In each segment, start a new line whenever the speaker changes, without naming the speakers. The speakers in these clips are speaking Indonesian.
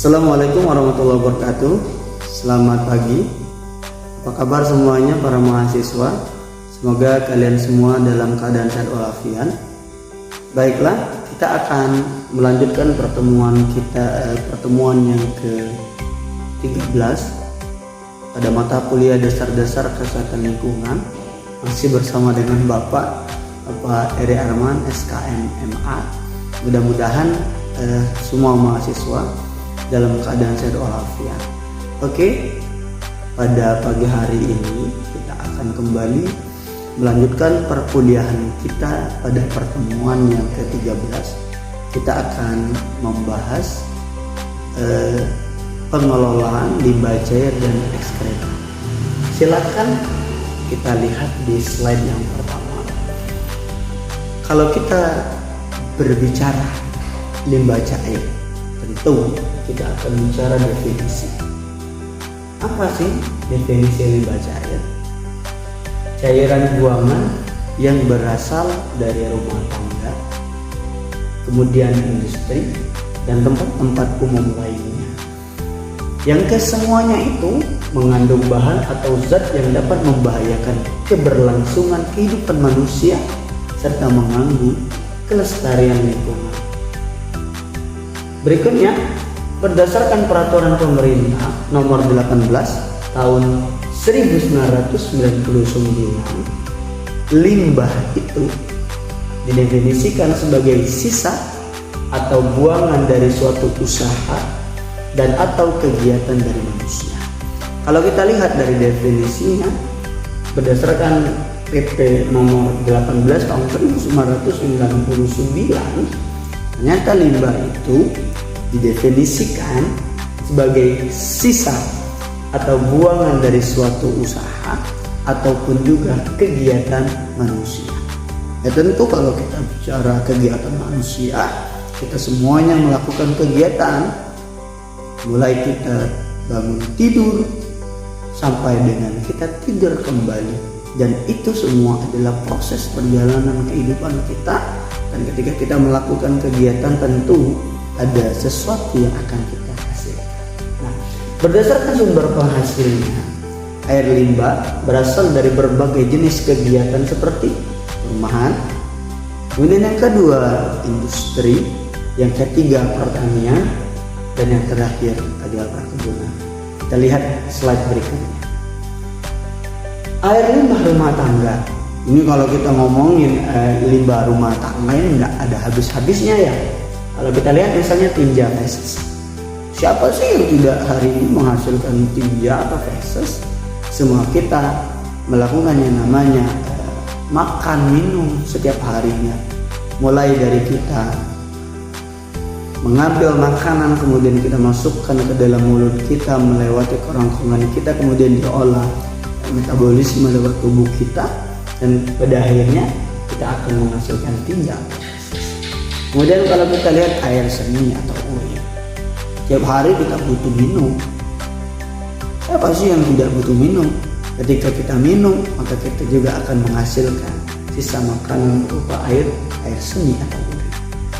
Assalamualaikum warahmatullahi wabarakatuh. Selamat pagi. Apa kabar semuanya para mahasiswa? Semoga kalian semua dalam keadaan sehat walafiat. Baiklah, kita akan melanjutkan pertemuan yang ke-13 pada mata kuliah dasar-dasar kesehatan lingkungan, masih bersama dengan Bapak Eri Arman SKM MA. Mudah-mudahan semua mahasiswa dalam keadaan sehat walafiat. Oke, pada pagi hari ini kita akan kembali melanjutkan perkuliahan kita. Pada pertemuan yang ke-13 kita akan membahas pengelolaan limbah cair dan ekskreta. Silakan kita lihat di slide yang pertama. Kalau kita berbicara limbah cair, tentu kita akan bicara definisi. Apa sih definisi limbah cair? Cairan buangan yang berasal dari rumah tangga, kemudian industri, dan tempat-tempat umum lainnya, yang kesemuanya itu mengandung bahan atau zat yang dapat membahayakan keberlangsungan kehidupan manusia serta mengganggu kelestarian lingkungan. Berikutnya, berdasarkan peraturan pemerintah nomor 18 tahun 1999, limbah itu didefinisikan sebagai sisa atau buangan dari suatu usaha dan atau kegiatan dari manusia. Kalau kita lihat dari definisinya, berdasarkan PP nomor 18 tahun 1999, ternyata limbah itu didefinisikan sebagai sisa atau buangan dari suatu usaha ataupun juga kegiatan manusia. Ya tentu kalau kita bicara kegiatan manusia, kita semuanya melakukan kegiatan, mulai kita bangun tidur sampai dengan kita tidur kembali, dan itu semua adalah proses perjalanan kehidupan kita. Dan ketika kita melakukan kegiatan, tentu ada sesuatu yang akan kita hasilkan. Nah, berdasarkan sumber penghasilnya, air limbah berasal dari berbagai jenis kegiatan seperti perumahan, kemudian yang kedua industri, yang ketiga pertanian, dan yang terakhir adalah perkebunan. Kita lihat slide berikutnya. Air limbah rumah tangga. Ini kalau kita ngomongin limbah rumah tangga ini nggak ada habis-habisnya ya. Kalau kita lihat misalnya tinja feses, siapa sih yang tidak hari ini menghasilkan tinja atau feses? Semua kita melakukan yang namanya makan minum setiap harinya. Mulai dari kita mengambil makanan, kemudian kita masukkan ke dalam mulut kita, melewati kerongkongan kita, kemudian diolah metabolisme lewat tubuh kita, dan pada akhirnya kita akan menghasilkan tinja. Kemudian kalau kita lihat air seni atau urin, tiap hari kita butuh minum. Siapa sih yang tidak butuh minum? Ketika kita minum, maka kita juga akan menghasilkan sisa makanan berupa air seni atau urin.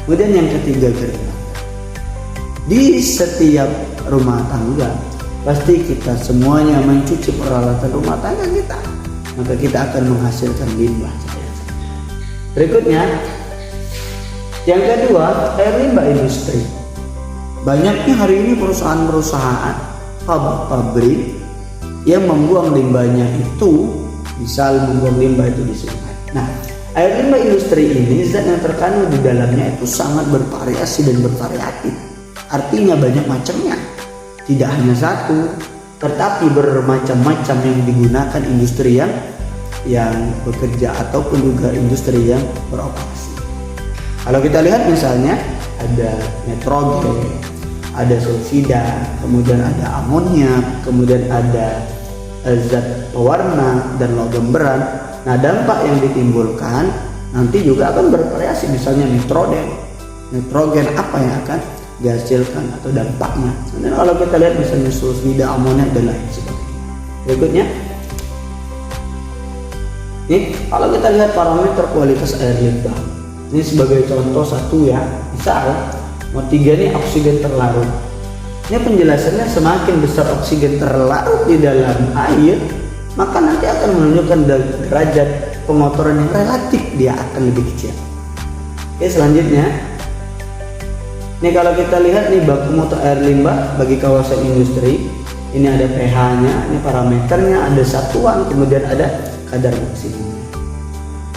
Kemudian yang ketiga, gergaji. Di setiap rumah tangga pasti kita semuanya mencuci peralatan rumah tangga kita, maka kita akan menghasilkan limbah cair. Berikutnya, yang kedua, air limbah industri. Banyaknya hari ini perusahaan-perusahaan, pabrik yang membuang limbahnya itu, misal membuang limbah itu di sungai. Nah, air limbah industri ini zat yang terkandung di dalamnya itu sangat bervariasi dan bervariatif. Artinya banyak macamnya. Tidak hanya satu, tetapi bermacam-macam yang digunakan industri yang bekerja ataupun juga industri yang beroperasi. Kalau kita lihat misalnya ada nitrogen, ada sulfida, kemudian ada amonia, kemudian ada zat pewarna dan logam berat. Nah, dampak yang ditimbulkan nanti juga akan bervariasi. Misalnya nitrogen apa yang akan dihasilkan atau dampaknya. Dan kalau kita lihat misalnya sulfida, amonia dan lain sebagainya. Berikutnya, ini kalau kita lihat parameter kualitas air limbah. Ini sebagai contoh satu ya, misal nomor 3 ini oksigen terlarut. Ini penjelasannya semakin besar oksigen terlarut di dalam air, maka nanti akan menunjukkan derajat pengotoran yang relatif dia akan lebih kecil. Oke, selanjutnya. Ini kalau kita lihat nih baku mutu air limbah bagi kawasan industri, ini ada pH-nya, ini parameternya, ada satuan, kemudian ada kadar oksigen.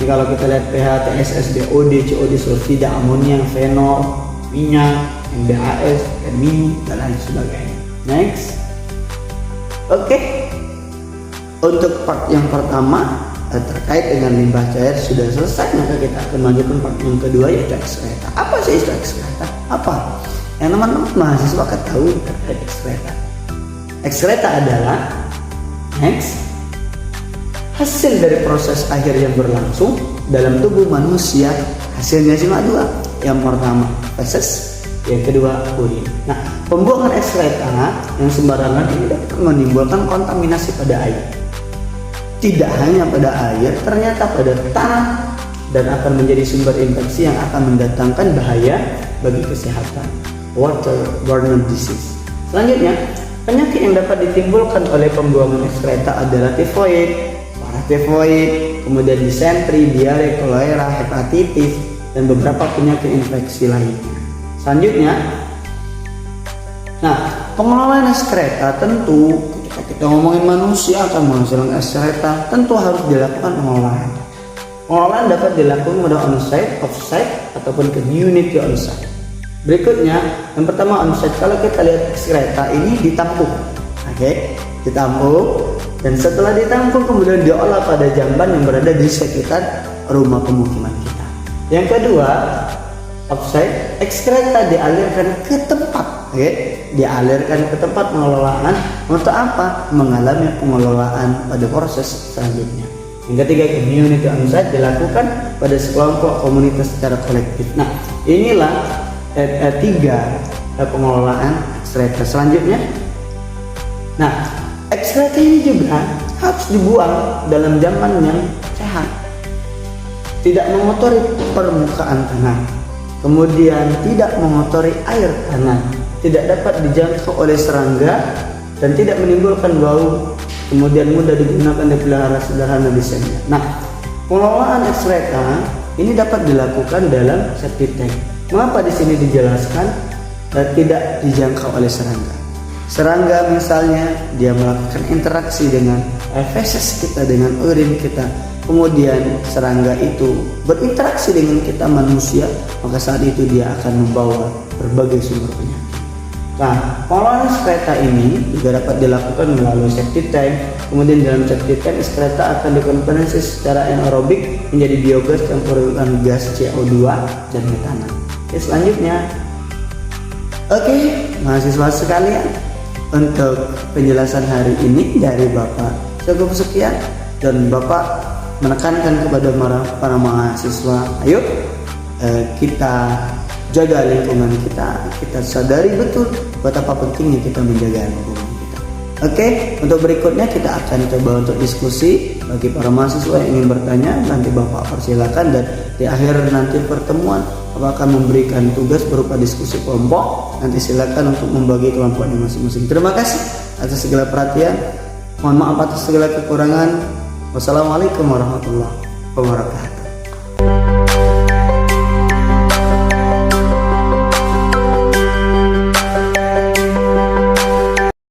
Ini kalau kita lihat pH, TSS, BOD, COD, sulfida, amonia, fenol, minyak, NBAS, NMIN, dan lain sebagainya. Next. Oke. Untuk part yang pertama terkait dengan limbah cair sudah selesai, maka kita akan lanjutkan part yang kedua, yaitu ekskreta. Apa sih itu ekskreta? Apa yang teman-teman mahasiswa ketahui terkait ekskreta? Ekskreta adalah hasil dari proses akhir yang berlangsung dalam tubuh manusia. Hasilnya cuma dua. Yang pertama feses, yang kedua urin. Nah, pembuangan ekskreta yang sembarangan ini dapat menimbulkan kontaminasi pada air. Tidak hanya pada air, ternyata pada tanah, dan akan menjadi sumber infeksi yang akan mendatangkan bahaya bagi kesehatan. Waterborne disease. Selanjutnya, penyakit yang dapat ditimbulkan oleh pembuangan ekskreta adalah tifoid, paratifoid, kemudian disentri, diare, kolera, hepatitis, dan beberapa penyakit infeksi lainnya. Selanjutnya, pengelolaan ekskreta tentu ketika kita ngomongin manusia akan menghasilkan ekskreta, tentu harus dilakukan pengolahan. Pengolahan dapat dilakukan pada on-site, off-site, ataupun community on-site. Berikutnya, yang pertama on-site. Kalau kita lihat ekskreta ini ditampung, ditampung, dan setelah ditampung kemudian diolah pada jamban yang berada di sekitar rumah pemukiman kita. Yang kedua, off-site, ekskreta dialirkan ke tempat, dialirkan ke tempat pengelolaan untuk apa? Mengalami pengelolaan pada proses selanjutnya. Yang ketiga, community on-site, dilakukan pada sekelompok komunitas secara kolektif. Nah, inilah tiga pengelolaan ekskreta. Selanjutnya, ekskreta ini juga harus dibuang dalam zaman yang sehat, tidak mengotori permukaan tanah, kemudian tidak mengotori air tanah, tidak dapat dijangkau oleh serangga, dan tidak menimbulkan bau, kemudian mudah digunakan dipelihara sederhana desainnya. Pengelolaan ekskreta ini dapat dilakukan dalam septic tank. Mengapa di sini dijelaskan tidak dijangkau oleh serangga? Serangga misalnya dia melakukan interaksi dengan feses kita, dengan urin kita, kemudian serangga itu berinteraksi dengan kita manusia, maka saat itu dia akan membawa berbagai sumber penyakit. Pengelolaan ekskreta ini juga dapat dilakukan melalui septic tank. Kemudian dalam septic tank ekskreta akan dikonversi secara anaerobik menjadi biogas campur dengan gas CO2 dan metana. Selanjutnya, mahasiswa sekalian, untuk penjelasan hari ini dari Bapak cukup sekian, dan Bapak menekankan kepada para mahasiswa, ayo kita jaga lingkungan kita sadari betul betapa pentingnya kita menjaga lingkungan kita. Untuk berikutnya kita akan coba untuk diskusi. Bagi para mahasiswa yang ingin bertanya, nanti Bapak persilakan, dan di akhir nanti pertemuan Bapak akan memberikan tugas berupa diskusi kelompok. Nanti silakan untuk membagi kelompoknya masing-masing. Terima kasih atas segala perhatian. Mohon maaf atas segala kekurangan. Wassalamualaikum warahmatullahi wabarakatuh.